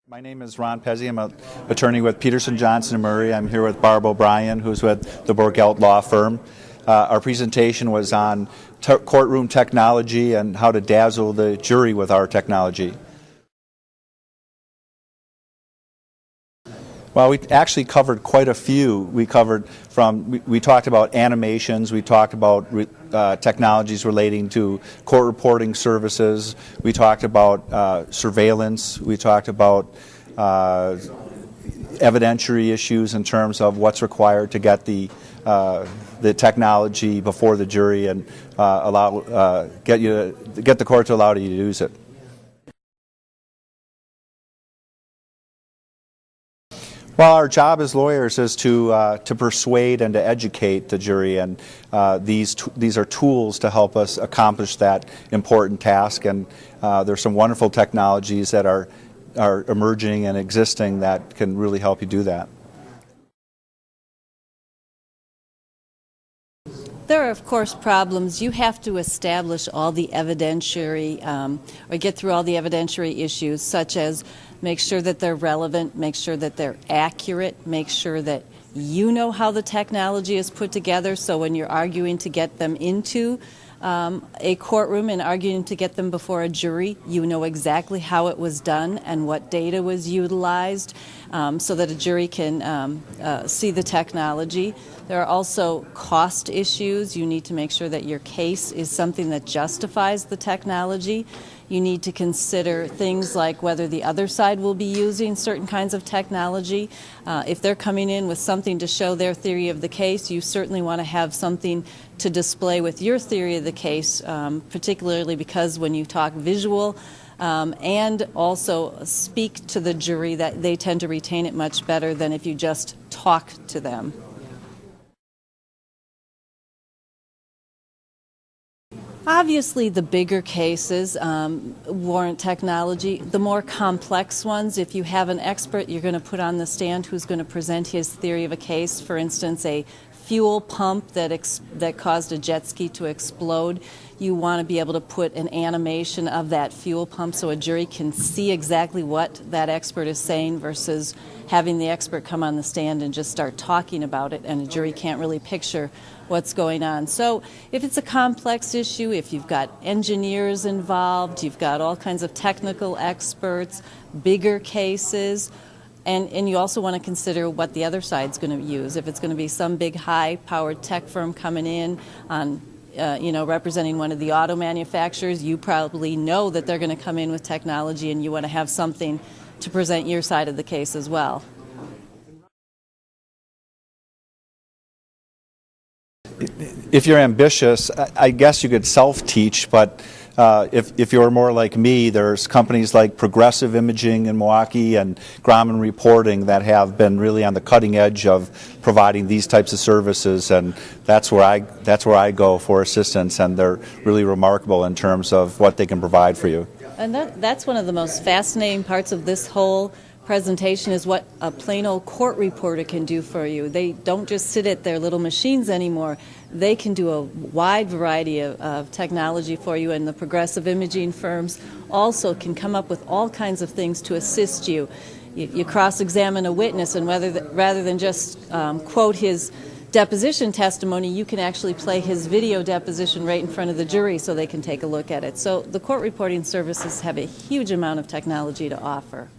My name is Ron Pezze. I'm an attorney with Peterson, Johnson & Murray. I'm here with Barbara O'Brien, who's with the Borgelt Law Firm. Our presentation was on courtroom technology and how to dazzle the jury with our technology. Well, we actually covered quite a few. We talked about animations, we talked about technologies relating to court reporting services, we talked about surveillance, we talked about evidentiary issues in terms of what's required to get the technology before the jury and get the court to allow you to use it. Well, our job as lawyers is to persuade and to educate the jury, and these are tools to help us accomplish that important task. And there's some wonderful technologies that are emerging and existing that can really help you do that. There are, of course, problems. You have to establish all the evidentiary, or get through all the evidentiary issues, such as make sure that they're relevant, make sure that they're accurate, make sure that you know how the technology is put together, so when you're arguing to get them into a courtroom and arguing to get them before a jury, you know exactly how it was done and what data was utilized, so that a jury can see the technology. There are also cost issues. You need to make sure that your case is something that justifies the technology. You need to consider things like whether the other side will be using certain kinds of technology. If they're coming in with something to show their theory of the case, you certainly want to have something to display with your theory of the case, particularly because when you talk visual and also speak to the jury, that they tend to retain it much better than if you just talk to them. Obviously, the bigger cases warrant technology. The more complex ones, if you have an expert you're going to put on the stand who's going to present his theory of a case, for instance, a fuel pump that caused a jet ski to explode, you want to be able to put an animation of that fuel pump so a jury can see exactly what that expert is saying versus having the expert come on the stand and just start talking about it and a jury can't really picture what's going on. So if it's a complex issue, if you've got engineers involved, you've got all kinds of technical experts, bigger cases, and you also want to consider what the other side's going to use. If it's going to be some big high-powered tech firm coming in on representing one of the auto manufacturers, you probably know that they're going to come in with technology and you want to have something to present your side of the case as well. If you're ambitious, I guess you could self-teach, but if you're more like me, there's companies like Progressive Imaging in Milwaukee and Grumman Reporting that have been really on the cutting edge of providing these types of services, and that's where I go for assistance, and they're really remarkable in terms of what they can provide for you. And that's one of the most fascinating parts of this whole presentation is what a plain old court reporter can do for you. They don't just sit at their little machines anymore. They can do a wide variety of technology for you, and the progressive imaging firms also can come up with all kinds of things to assist you. You cross-examine a witness, and rather than just quote his deposition testimony, you can actually play his video deposition right in front of the jury so they can take a look at it. So the court reporting services have a huge amount of technology to offer.